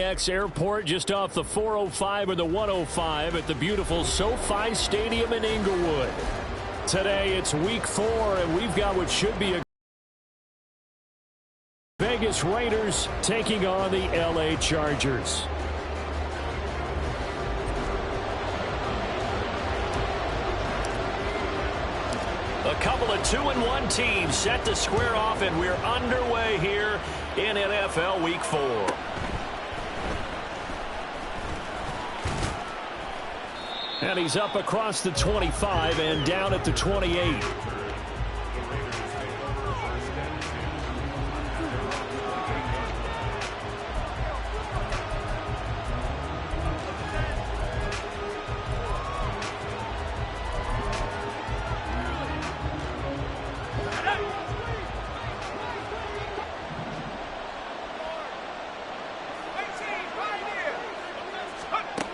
LAX airport just off the 405 or the 105 at the beautiful SoFi Stadium in Inglewood. Today it's week 4, and we've got what should be a Vegas Raiders taking on the LA Chargers. A couple of 2-1 teams set to square off, and we're underway here in NFL Week 4. And he's up across the 25 and down at the 28.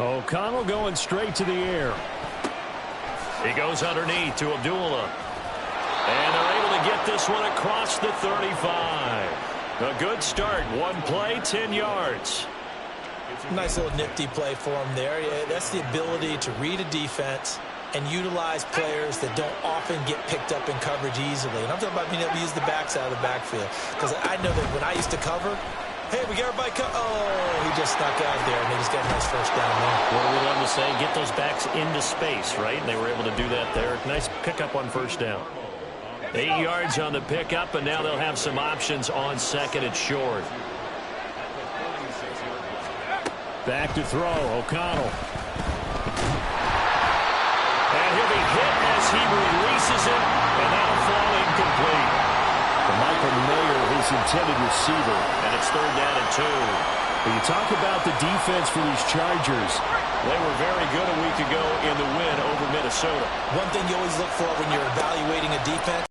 O'Connell going straight to the air. He goes underneath to Abdullah. And they're able to get this one across the 35. A good start. One play, 10 yards. Nice little nifty play for him there. Yeah, that's the ability to read a defense and utilize players that don't often get picked up in coverage easily. And I'm talking about being able to use the backside of the backfield. Because I know that when I used to cover, hey, we got everybody oh, he just snuck out there, and they just got a nice first down there. What do we love to say? Get those backs into space, right? And they were able to do that there. Nice pickup on first down. 8 yards on the pickup, and now they'll have some options on second and short. Back to throw, O'Connell. And he'll be hit as he releases it, and that'll fall incomplete. Michael Mayer, his intended receiver, and it's 3rd down and 2. But you talk about the defense for these Chargers. They were very good a week ago in the win over Minnesota. One thing you always look for when you're evaluating a defense.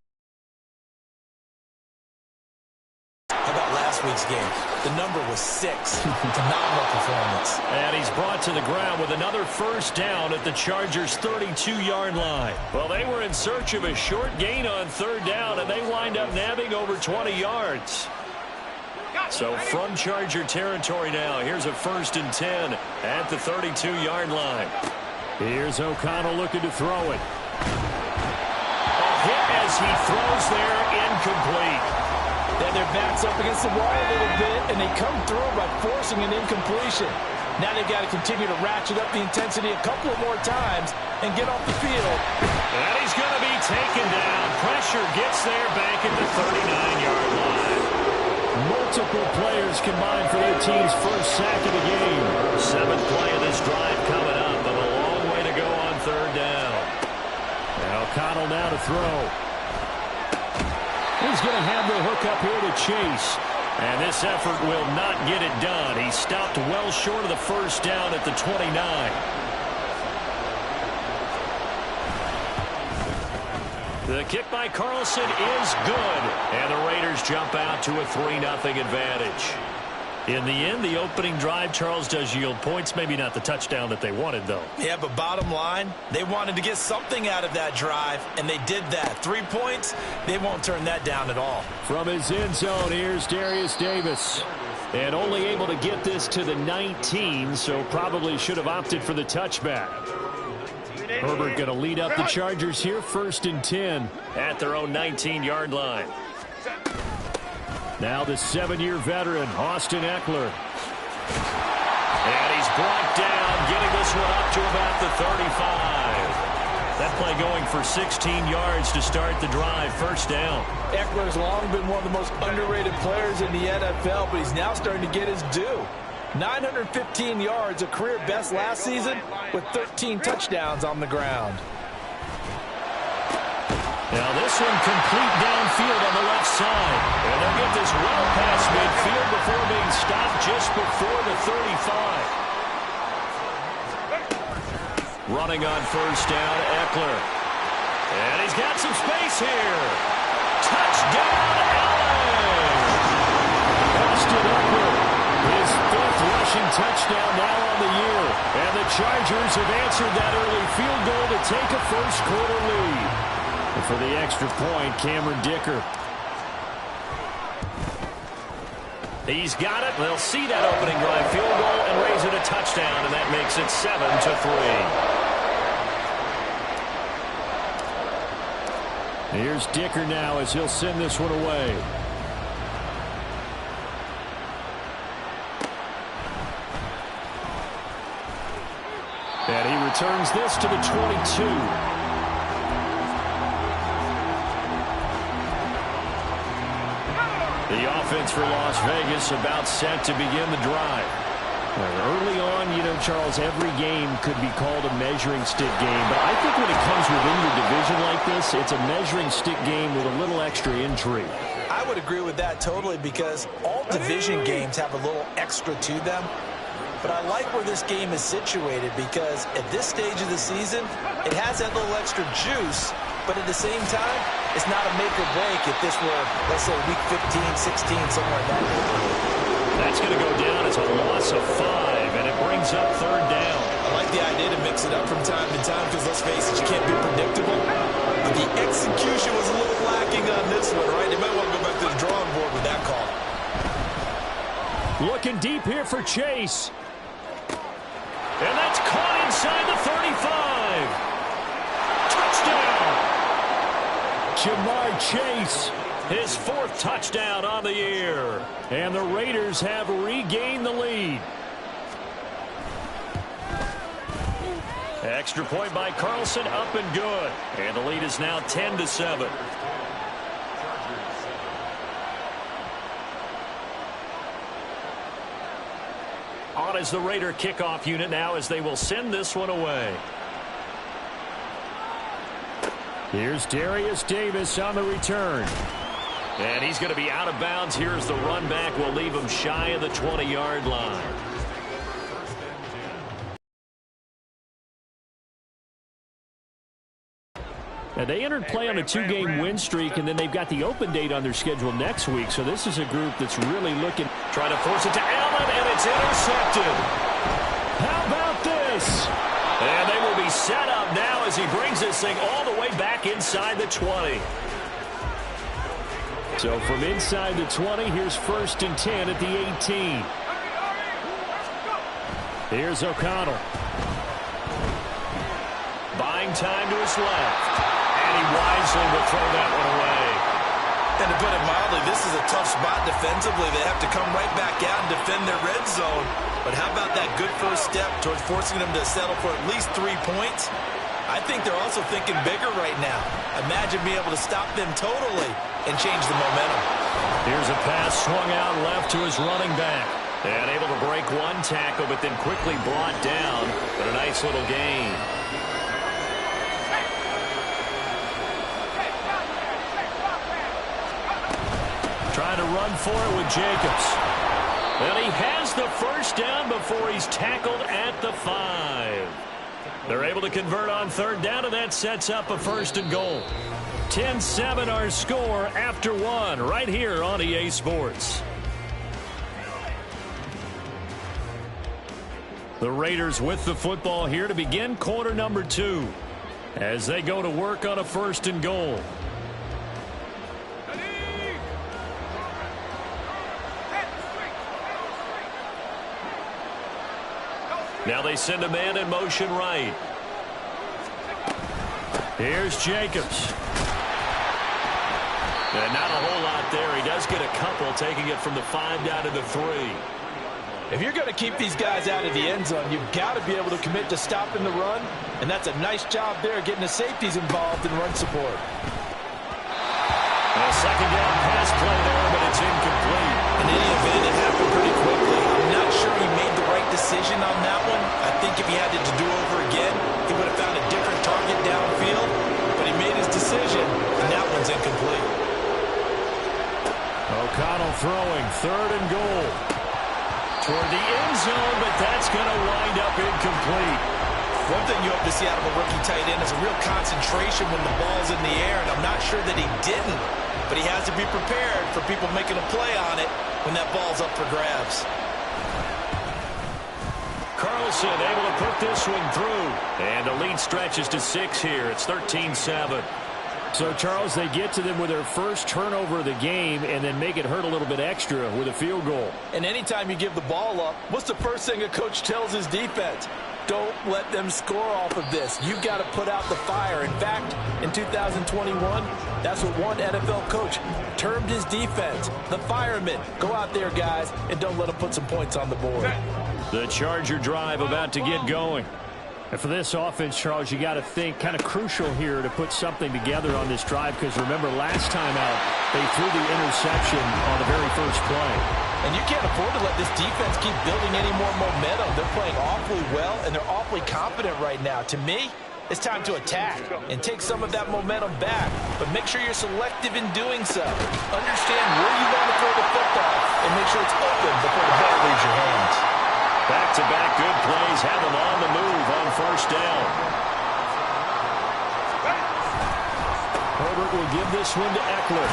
How about last week's game? The number was 6. Phenomenal performance. And he's brought to the ground with another first down at the Chargers' 32-yard line. Well, they were in search of a short gain on 3rd down, and they wind up nabbing over 20 yards. So from Charger territory now, here's a 1st and 10 at the 32-yard line. Here's O'Connell looking to throw it. A hit as he throws there, incomplete. And their backs up against the wall a little bit, and they come through by forcing an incompletion. Now they've got to continue to ratchet up the intensity a couple of more times and get off the field. And he's going to be taken down. Pressure gets there back at the 39-yard line. Multiple players combined for their team's first sack of the game. 7th play of this drive coming up, but a long way to go on 3rd down. And O'Connell now to throw. He's going to have the hook up here to Chase. And this effort will not get it done. He stopped well short of the first down at the 29. The kick by Carlson is good. And the Raiders jump out to a 3-0 advantage. In the end, the opening drive, Charles, does yield points. Maybe not the touchdown that they wanted, though. Yeah, but bottom line, they wanted to get something out of that drive, and they did that. 3 points, they won't turn that down at all. From his end zone, here's Darius Davis. And only able to get this to the 19, so probably should have opted for the touchback. Herbert going to lead up the Chargers here, 1st and 10 at their own 19-yard line. Now the 7-year veteran, Austin Eckler. And he's brought down, getting this one up to about the 35. That play going for 16 yards to start the drive, 1st down. Eckler's long been one of the most underrated players in the NFL, but he's now starting to get his due. 915 yards, a career best last season, with 13 touchdowns on the ground. Now this one complete downfield on the left side. And they'll get this well past midfield before being stopped just before the 35. Running on 1st down, Eckler. And he's got some space here. Touchdown, LA! Austin Eckler, his 5th rushing touchdown now on the year. And the Chargers have answered that early field goal to take a first-quarter lead. And for the extra point, Cameron Dicker. He's got it. They'll see that opening drive field goal touchdown, and that makes it 7-3. Here's Dicker now as he'll send this one away. And he returns this to the 22. The offense for Las Vegas about set to begin the drive. Early on, Charles, every game could be called a measuring stick game. But I think when it comes within your division like this, it's a measuring stick game with a little extra intrigue. I would agree with that totally because all division games have a little extra to them. But I like where this game is situated because at this stage of the season, it has that little extra juice. But at the same time, it's not a make or break if this were, let's say, week 15, 16, somewhere in that neighborhood. That's going to go down as a loss of 5, and it brings up third down. I like the idea to mix it up from time to time because, let's face it, you can't be predictable. But the execution was a little lacking on this one, right? They might want to go back to the drawing board with that call. Looking deep here for Chase. And that's caught inside the 35. Touchdown! Jamar Chase, his 4th touchdown on the year. And the Raiders have regained the lead. Extra point by Carlson, up and good. And the lead is now 10-7. On as the Raider kickoff unit now as they will send this one away. Here's Darius Davis on the return. And he's going to be out of bounds. Here's the run back. We'll leave him shy of the 20-yard line. Now, they entered play on a 2-game win streak, and then they've got the open date on their schedule next week. So this is a group that's really looking. Trying to force it to Allen, and it's intercepted. How about this? And they will be set up now as he brings this thing all the way back inside the 20. So from inside the 20, here's 1st and 10 at the 18. Here's O'Connell. Buying time to his left. And he wisely will throw that one away. And to put it mildly, this is a tough spot defensively. They have to come right back out and defend their red zone. But how about that good first step towards forcing them to settle for at least 3 points? I think they're also thinking bigger right now. Imagine being able to stop them totally and change the momentum. Here's a pass swung out left to his running back. And able to break one tackle, but then quickly brought down. But a nice little gain. Trying to run for it with Jacobs. And he has the first down before he's tackled at the 5. They're able to convert on third down, and that sets up a 1st and goal. 10-7 our score after 1 right here on EA Sports. The Raiders with the football here to begin quarter number 2 as they go to work on a 1st and goal. Now they send a man in motion right. Here's Jacobs. And not a whole lot there. He does get a couple, taking it from the 5 down to the 3. If you're going to keep these guys out of the end zone, you've got to be able to commit to stopping the run. And that's a nice job there, getting the safeties involved in run support. A 2nd down pass play there, but it's incomplete. In any event, it happened pretty quickly. I'm not sure he made the right decision on that one. I think if he had it to do over again, he would have found a different target downfield. But he made his decision, and that one's incomplete. O'Connell throwing, 3rd and goal. Toward the end zone, but that's going to wind up incomplete. One thing you hope to see out of a rookie tight end is a real concentration when the ball's in the air, and I'm not sure that he didn't. But he has to be prepared for people making a play on it when that ball's up for grabs. Carlson able to put this one through. And the lead stretches to 6 here. It's 13-7. So, Charles, they get to them with their first turnover of the game and then make it hurt a little bit extra with a field goal. And anytime you give the ball up, what's the first thing a coach tells his defense? Don't let them score off of this. You've got to put out the fire. In fact, in 2021, that's what one NFL coach termed his defense, the firemen. Go out there, guys, and don't let them put some points on the board. The Charger drive about to get going. And for this offense, Charles, you got to think kind of crucial here to put something together on this drive because remember last time out they threw the interception on the very first play. And you can't afford to let this defense keep building any more momentum. They're playing awfully well, and they're awfully confident right now. To me, it's time to attack and take some of that momentum back, but make sure you're selective in doing so. Understand where you want to throw the football and make sure it's open before the ball leaves your hands. Back-to-back good plays have them on the move on first down. Herbert will give this one to Eckler.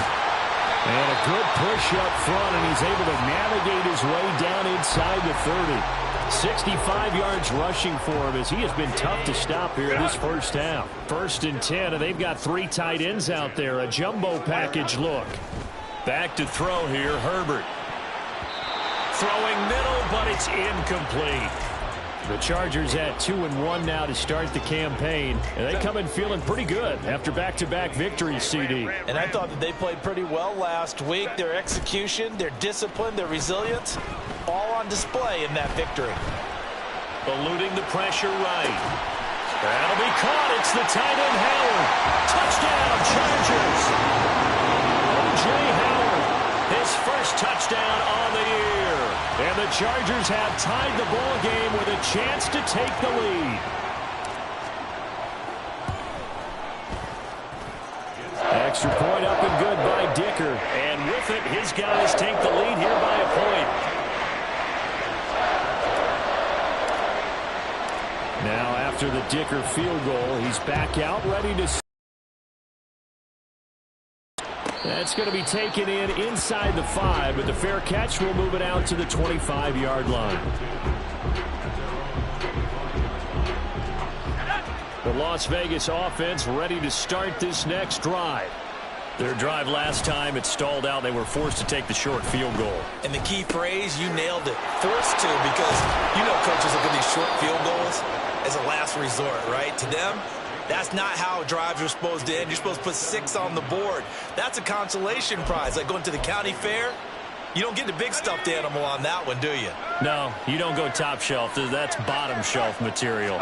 And a good push up front, and he's able to navigate his way down inside the 30. 65 yards rushing for him as he has been tough to stop here this first half. 1st and 10, and they've got 3 tight ends out there. A jumbo package look. Back to throw here, Herbert. Throwing middle, but it's incomplete. The Chargers at 2-1 now to start the campaign. And they come in feeling pretty good after back-to-back victories, CD. And I thought that they played pretty well last week. Their execution, their discipline, their resilience, all on display in that victory. Eluding the pressure right. That'll be caught. It's the tight end, Howard. Touchdown, Chargers. O.J. Howard, his first touchdown on the year. And the Chargers have tied the ball game with a chance to take the lead. Extra point up and good by Dicker. And with it, his guys take the lead here by a point. Now after the Dicker field goal, he's back out ready to... That's going to be taken in inside the 5, but the fair catch will move it out to the 25-yard line. The Las Vegas offense ready to start this next drive. Their drive last time, it stalled out. They were forced to take the short field goal. And the key phrase, you nailed it. Forced to, because you know coaches look at these short field goals as a last resort, right? To them, that's not how drives are supposed to end. You're supposed to put 6 on the board. That's a consolation prize. Like going to the county fair, you don't get the big stuffed animal on that one, do you? No, you don't go top shelf. That's bottom shelf material.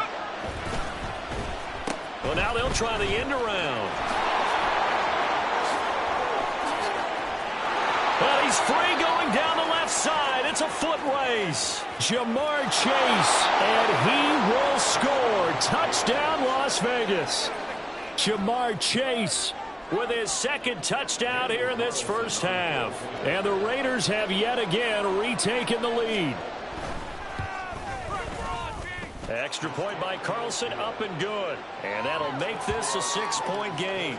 Well, now they'll try the end around. Well, he's free going down the left side. It's a foot race. Jamar Chase, and he will score. Touchdown, Las Vegas. Jamar Chase with his 2nd touchdown here in this first half. And the Raiders have yet again retaken the lead. Extra point by Carlson, up and good. And that'll make this a 6-point game.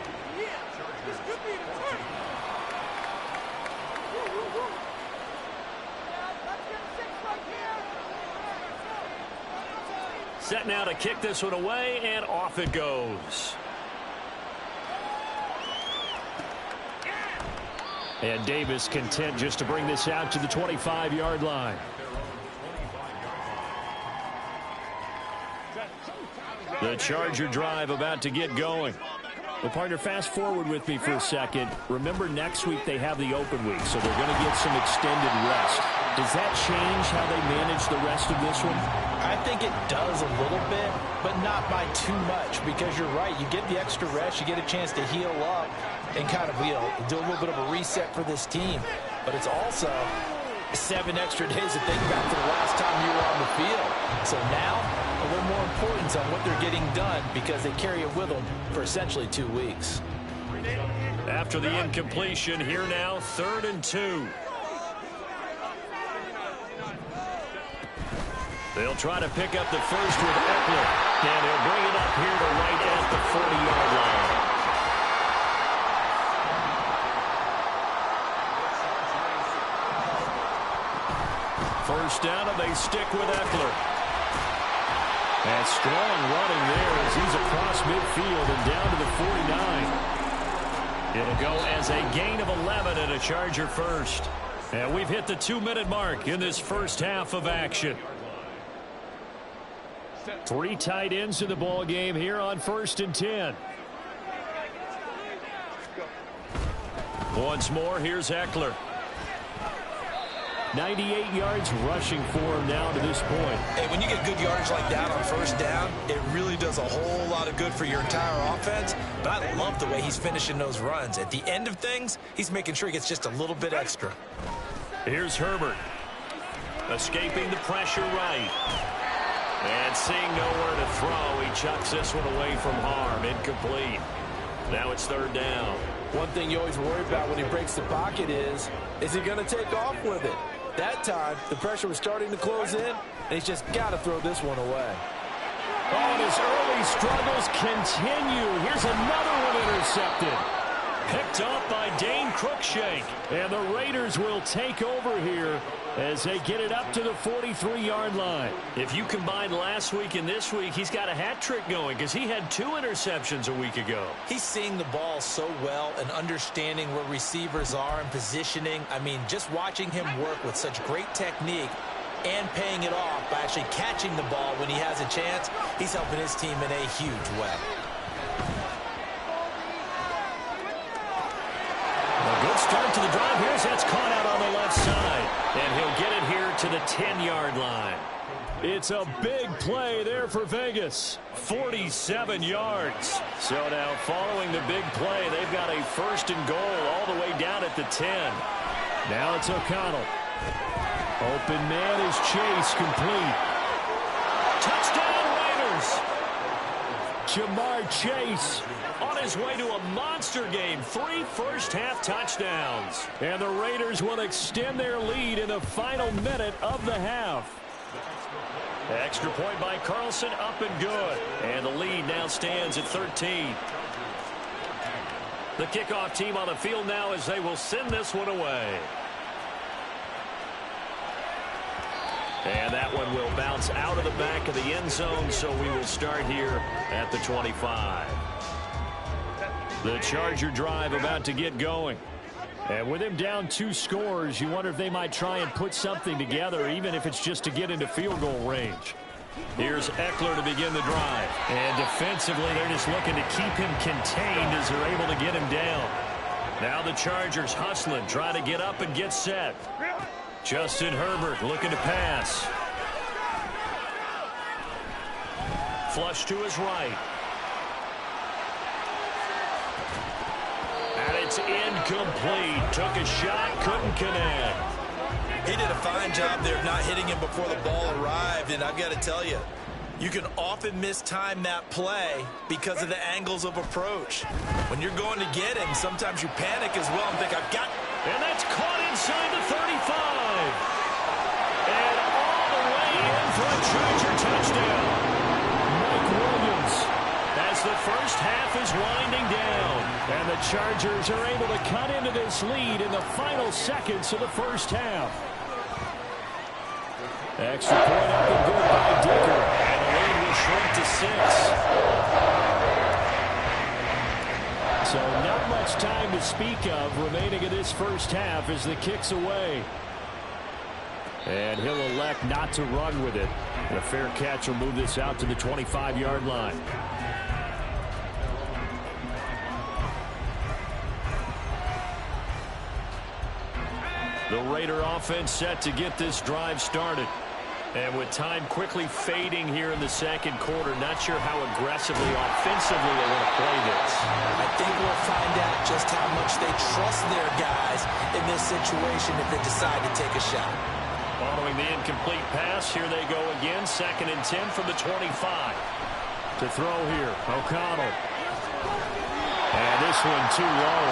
Set now to kick this one away, and off it goes. And Davis content just to bring this out to the 25-yard line. The Charger drive about to get going. Well, partner, fast forward with me for a second. Remember, next week they have the open week, so they're going to get some extended rest. Does that change how they manage the rest of this one? I think it does a little bit, but not by too much, because you're right. You get the extra rest, you get a chance to heal up and kind of do a little bit of a reset for this team. But it's also 7 extra days to think back to the last time you were on the field. So now, a little more importance on what they're getting done because they carry it with them for essentially 2 weeks. After the incompletion, here now, 3rd and 2. They'll try to pick up the first with Eckler, and he'll bring it up here to right at the 40-yard line. First down, and they stick with Eckler. And strong running there as he's across midfield and down to the 49. It'll go as a gain of 11 and a Charger first. And we've hit the 2-minute mark in this first half of action. 3 tight ends in the ball game here on 1st and 10. Once more, here's Eckler. 98 yards rushing for him now to this point. Hey, when you get good yardage like that on 1st down, it really does a whole lot of good for your entire offense. But I love the way he's finishing those runs. At the end of things, he's making sure he gets just a little bit extra. Here's Herbert. Escaping the pressure right. And seeing nowhere to throw, he chucks this one away from harm. Incomplete. Now it's 3rd down. One thing you always worry about when he breaks the pocket is he going to take off with it? That time, the pressure was starting to close in, and he's just got to throw this one away. Oh, and his early struggles continue. Here's another one intercepted. Picked up by Dane Cruikshank. And the Raiders will take over here as they get it up to the 43-yard line. If you combine last week and this week, he's got a hat trick going because he had 2 interceptions a week ago. He's seeing the ball so well and understanding where receivers are and positioning. I mean, just watching him work with such great technique and paying it off by actually catching the ball when he has a chance, he's helping his team in a huge way. A good start to the drive. Here's that's caught out on the left side. And he'll get it here to the 10-yard line. It's a big play there for Vegas. 47 yards. So now following the big play, they've got a 1st and goal all the way down at the 10. Now it's O'Connell. Open man is Chase, complete. Touchdown Raiders. Ja'Marr Chase on his way to a monster game. 3 first-half touchdowns. And the Raiders will extend their lead in the final minute of the half. Extra point by Carlson, up and good. And the lead now stands at 13. The kickoff team on the field now as they will send this one away. And that one will bounce out of the back of the end zone, so we will start here at the 25. The Charger drive about to get going. And with him down 2 scores, you wonder if they might try and put something together, even if it's just to get into field goal range. Here's Eckler to begin the drive. And defensively, they're just looking to keep him contained as they're able to get him down. Now the Chargers hustling, trying to get up and get set. Justin Herbert looking to pass. Flush to his right. And it's incomplete. Took a shot, couldn't connect. He did a fine job there of not hitting him before the ball arrived, and I've got to tell you, you can often mistime that play because of the angles of approach. When you're going to get him, sometimes you panic as well and think, I've got... And that's caught inside the 35. And all the way in for a Charger touchdown. Mike Williams as the first half is winding down. And the Chargers are able to cut into this lead in the final seconds of the first half. Extra point up and good by Dicker. And the lead will shrink to 6. So not much time to speak of remaining in this first half as the kick's away. And he'll elect not to run with it. And a fair catch will move this out to the 25-yard line. The Raider offense set to get this drive started. And with time quickly fading here in the second quarter, not sure how aggressively, offensively they want to play this. I think we'll find out just how much they trust their guys in this situation if they decide to take a shot. Following the incomplete pass, here they go again. 2nd and 10 from the 25. To throw here, O'Connell. And this one too low.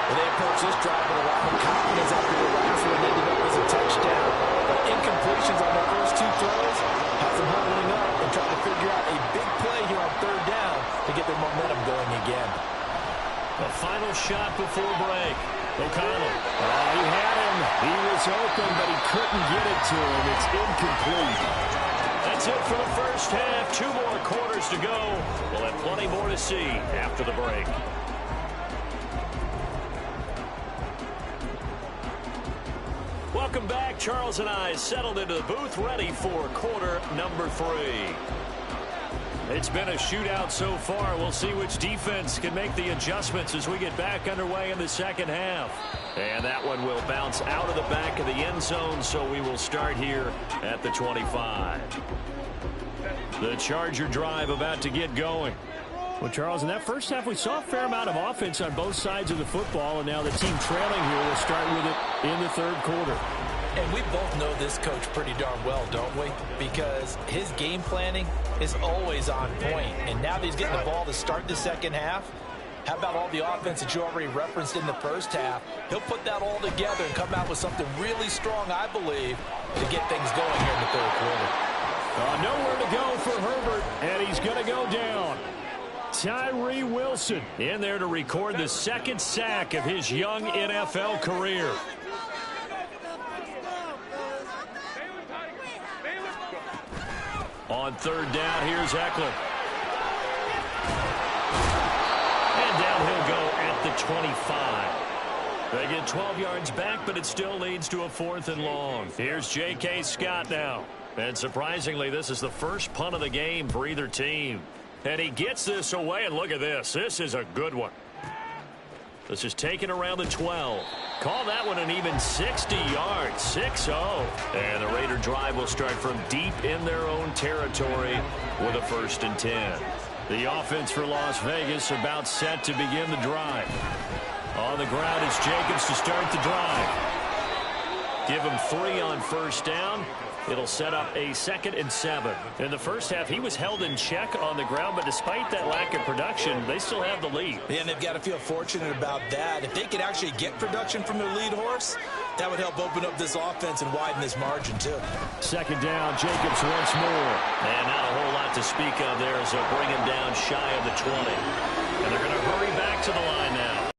Well, they approach this drive with a lot of confidence after the last one ended up as a touchdown. But incompletions on their first 2 throws has them huddling up and trying to figure out a big play here on 3rd down to get their momentum going again. The final shot before break. O'Connell. Oh, he had him. He was open, but he couldn't get it to him. It's incomplete. That's it for the first half. 2 more quarters to go. We'll have plenty more to see after the break. back. Charles and I settled into the booth, ready for quarter number 3. It's been a shootout so far. We'll see which defense can make the adjustments as we get back underway in the second half. And that one will bounce out of the back of the end zone, so we will start here at the 25. The Charger drive about to get going. Well, Charles, in that first half, we saw a fair amount of offense on both sides of the football, and now the team trailing here will start with it in the third quarter. And we both know this coach pretty darn well, don't we? Because his game planning is always on point. And now that he's getting the ball to start the second half, how about all the offense that you already referenced in the first half? He'll put that all together and come out with something really strong, I believe, to get things going here in the third quarter. Nowhere to go for Herbert, and he's going to go down. Tyree Wilson in there to record the second sack of his young NFL career. On third down, here's Eckler. And down he'll go at the 25. They get 12 yards back, but it still leads to a 4th and long. Here's J.K. Scott now. And surprisingly, this is the first punt of the game for either team. And he gets this away, and look at this. This is a good one. This is taken around the 12. Call that one an even 60 yards, 6-0. And the Raider drive will start from deep in their own territory with a 1st and 10. The offense for Las Vegas about set to begin the drive. On the ground, it's Jacobs to start the drive. Give him 3 on first down. It'll set up a 2nd and 7. In the first half, he was held in check on the ground, but despite that lack of production, they still have the lead. Yeah, and they've got to feel fortunate about that. If they could actually get production from their lead horse, that would help open up this offense and widen this margin, too. 2nd down, Jacobs once more. And not a whole lot to speak of there as they'll bring him down shy of the 20. And they're going to hurry back to the line now.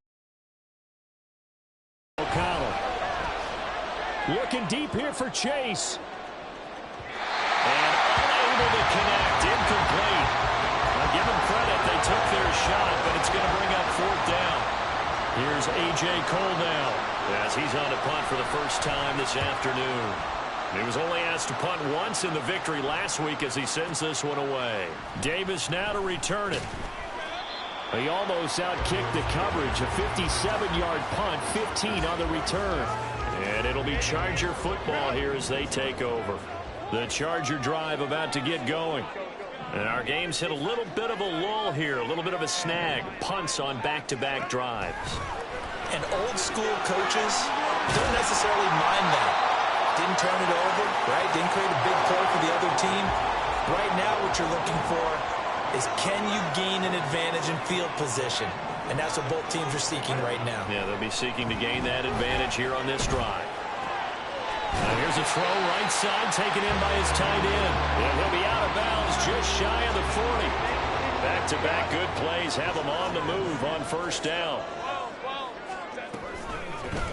O'Connell looking deep here for Chase. And unable to connect, incomplete. Now give them credit, they took their shot, but it's going to bring up 4th down. Here's A.J. Cole now, as he's on a punt for the first time this afternoon. He was only asked to punt once in the victory last week as he sends this one away. Davis now to return it. He almost outkicked the coverage. A 57-yard punt, 15 on the return. And it'll be Charger football here as they take over. The Charger drive about to get going. And our game's hit a little bit of a lull here, a little bit of a snag. Punts on back-to-back drives. And old-school coaches don't necessarily mind that. Didn't turn it over, right? Didn't create a big play for the other team. Right now what you're looking for is can you gain an advantage in field position? And that's what both teams are seeking right now. Yeah, they'll be seeking to gain that advantage here on this drive. Now here's a throw right side taken in by his tight end. And he'll be out of bounds just shy of the 40. Back-to-back good plays have him on the move on first down.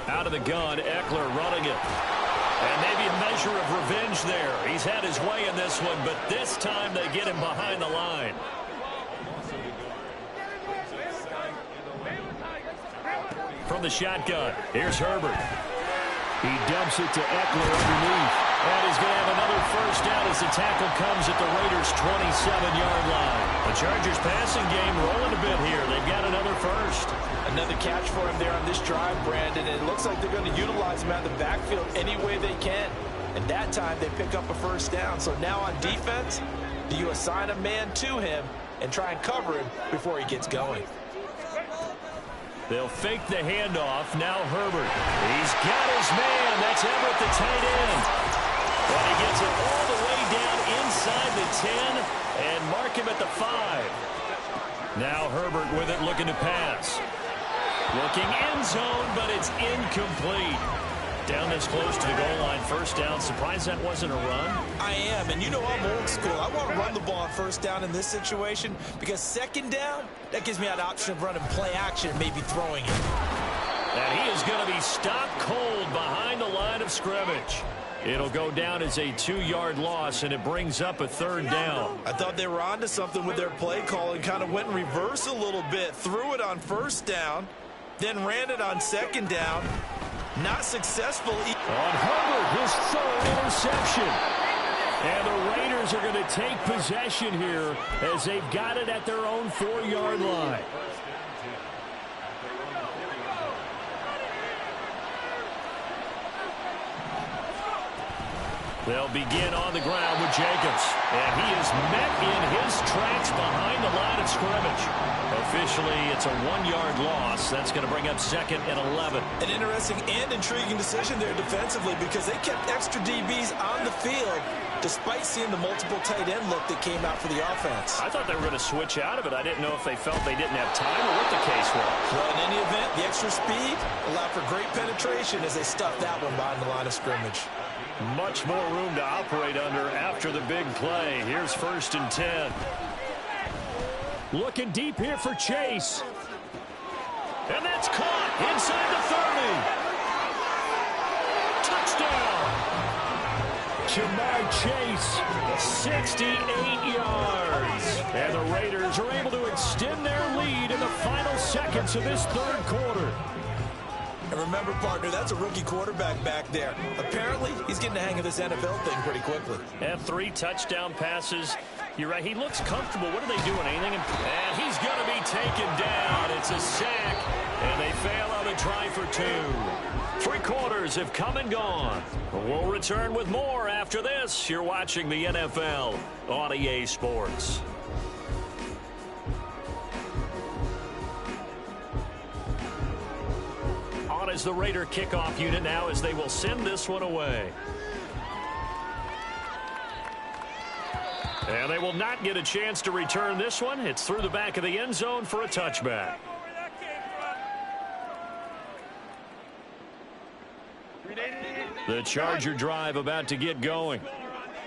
Out of the gun, Eckler running it. And maybe a measure of revenge there. He's had his way in this one, but this time they get him behind the line. From the shotgun, here's Herbert. He dumps it to Eckler underneath. And he's going to have another first down as the tackle comes at the Raiders' 27-yard line. The Chargers passing game rolling a bit here. They've got another first. Another catch for him there on this drive, Brandon. It looks like they're going to utilize him out of the backfield any way they can. And that time they pick up a first down. So now on defense, do you assign a man to him and try and cover him before he gets going? They'll fake the handoff. Now Herbert. He's got his man. That's Everett, the tight end. And he gets it all the way down inside the 10 and mark him at the 5. Now Herbert with it, looking to pass. Looking end zone, but it's incomplete. Down this close to the goal line, first down. Surprised that wasn't a run? I am, and you know I'm old school. I want to run the ball on first down in this situation because second down, that gives me that option of running play action and maybe throwing it. And he is going to be stopped cold behind the line of scrimmage. It'll go down as a 2-yard loss, and it brings up a third down. I thought they were onto something with their play call and kind of went in reverse a little bit, threw it on first down, then ran it on second down. Not successful. On Herbert, his third interception. And the Raiders are going to take possession here as they've got it at their own 4-yard line. They'll begin on the ground with Jacobs. And he is met in his tracks behind the line of scrimmage. Officially, it's a 1-yard loss. That's going to bring up 2nd and 11. An interesting and intriguing decision there defensively because they kept extra DBs on the field despite seeing the multiple tight end look that came out for the offense. I thought they were going to switch out of it. I didn't know if they felt they didn't have time or what the case was. Well, in any event, the extra speed allowed for great penetration as they stuffed that one behind the line of scrimmage. Much more room to operate under after the big play. Here's 1st and 10. Looking deep here for Chase. And that's caught inside the 30. Touchdown. Jamar Chase, 68 yards. And the Raiders are able to extend their lead in the final seconds of this 3rd quarter. And remember, partner, that's a rookie quarterback back there. Apparently, he's getting the hang of this NFL thing pretty quickly. And 3 touchdown passes. You're right. He looks comfortable. What are they doing? Anything? And he's going to be taken down. It's a sack. And they fail on the try for 2. 3 quarters have come and gone. We'll return with more after this. You're watching the NFL on EA Sports. On is the Raider kickoff unit now as they will send this one away. And they will not get a chance to return this one. It's through the back of the end zone for a touchback. The Charger drive about to get going.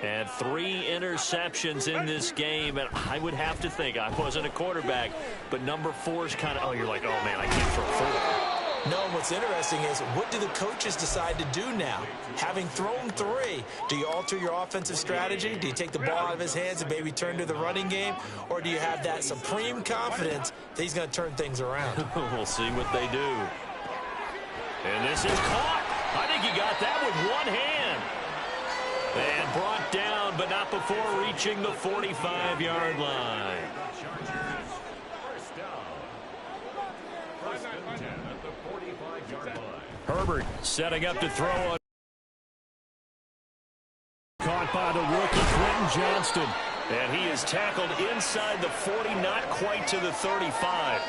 And 3 interceptions in this game. And I would have to think, I wasn't a quarterback, but number 4 is kind of, oh, you're like, oh, man, I can't throw 4. No, what's interesting is what do the coaches decide to do now? Having thrown 3, do you alter your offensive strategy? Do you take the ball out of his hands and maybe turn to the running game? Or do you have that supreme confidence that he's going to turn things around? We'll see what they do. And this is caught. I think he got that with one hand. And brought down, but not before reaching the 45-yard line. Herbert setting up to throw on. Caught by the rookie, Quentin Johnston. And he is tackled inside the 40, not quite to the 35.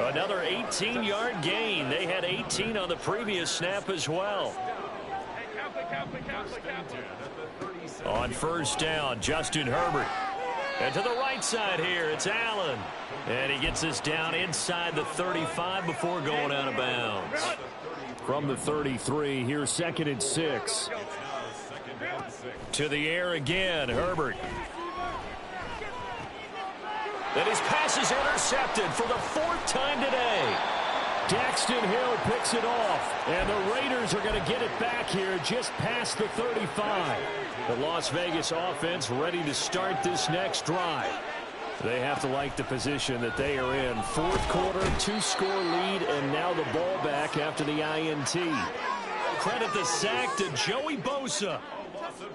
Another 18-yard gain. They had 18 on the previous snap as well. On 1st down, Justin Herbert. And to the right side here, it's Allen. And he gets this down inside the 35 before going out of bounds. From the 33, here's 2nd and 6. To the air again, Herbert. And his pass is intercepted for the 4th time today. Daxton Hill picks it off. And the Raiders are going to get it back here just past the 35. The Las Vegas offense ready to start this next drive. They have to like the position that they are in. 4th quarter, 2-score lead, and now the ball back after the INT. Credit the sack to Joey Bosa.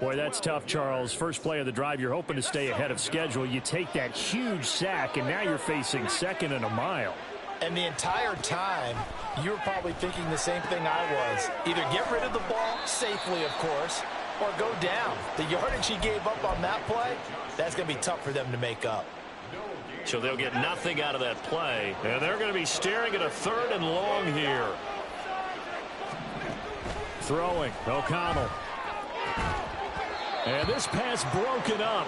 Boy, that's tough, Charles. First play of the drive, you're hoping to stay ahead of schedule. You take that huge sack, and now you're facing 2nd and a mile. And the entire time, you were probably thinking the same thing I was. Either get rid of the ball, safely, of course, or go down. The yardage he gave up on that play, that's going to be tough for them to make up. So they'll get nothing out of that play. And they're going to be staring at a 3rd and long here. Throwing, O'Connell. And this pass broken up.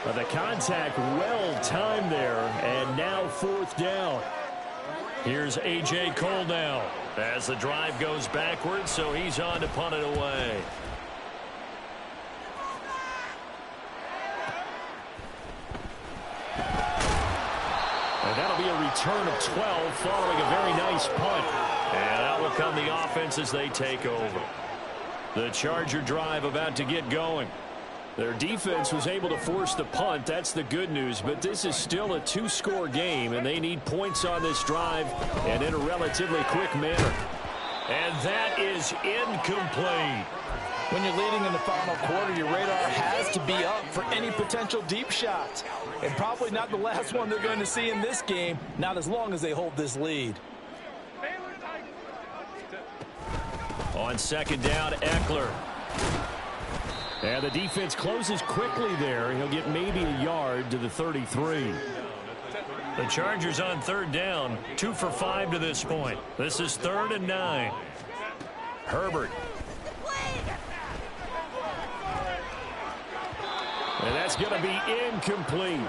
But the contact well timed there. And now 4th down. Here's A.J. Cole now as the drive goes backwards, so he's on to punt it away. And that'll be a return of 12 following a very nice punt. And out will come the offense as they take over. The Charger drive about to get going. Their defense was able to force the punt. That's the good news. But this is still a 2-score game, and they need points on this drive and in a relatively quick manner. And that is incomplete. When you're leading in the final quarter, your radar has to be up for any potential deep shots. And probably not the last one they're going to see in this game, not as long as they hold this lead. On second down, Eckler. And the defense closes quickly there. He'll get maybe a yard to the 33. The Chargers on third down, 2 for 5 to this point. This is 3rd and 9. Herbert. And that's going to be incomplete.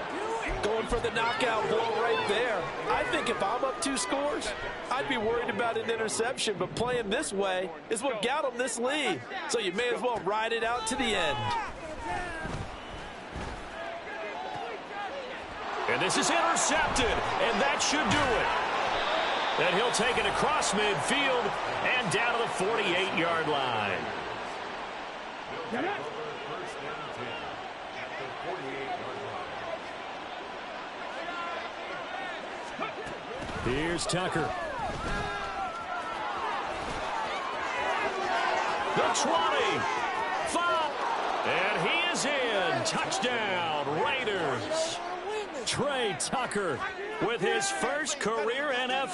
Going for the knockout blow right there. I think if I'm up 2 scores, I'd be worried about an interception, but playing this way is what got them this lead. So you may as well ride it out to the end. And this is intercepted, and that should do it. And he'll take it across midfield and down to the 48-yard line. Here's Tucker. The 20. 5. And he is in. Touchdown, Raiders. Trey Tucker with his first career NFL.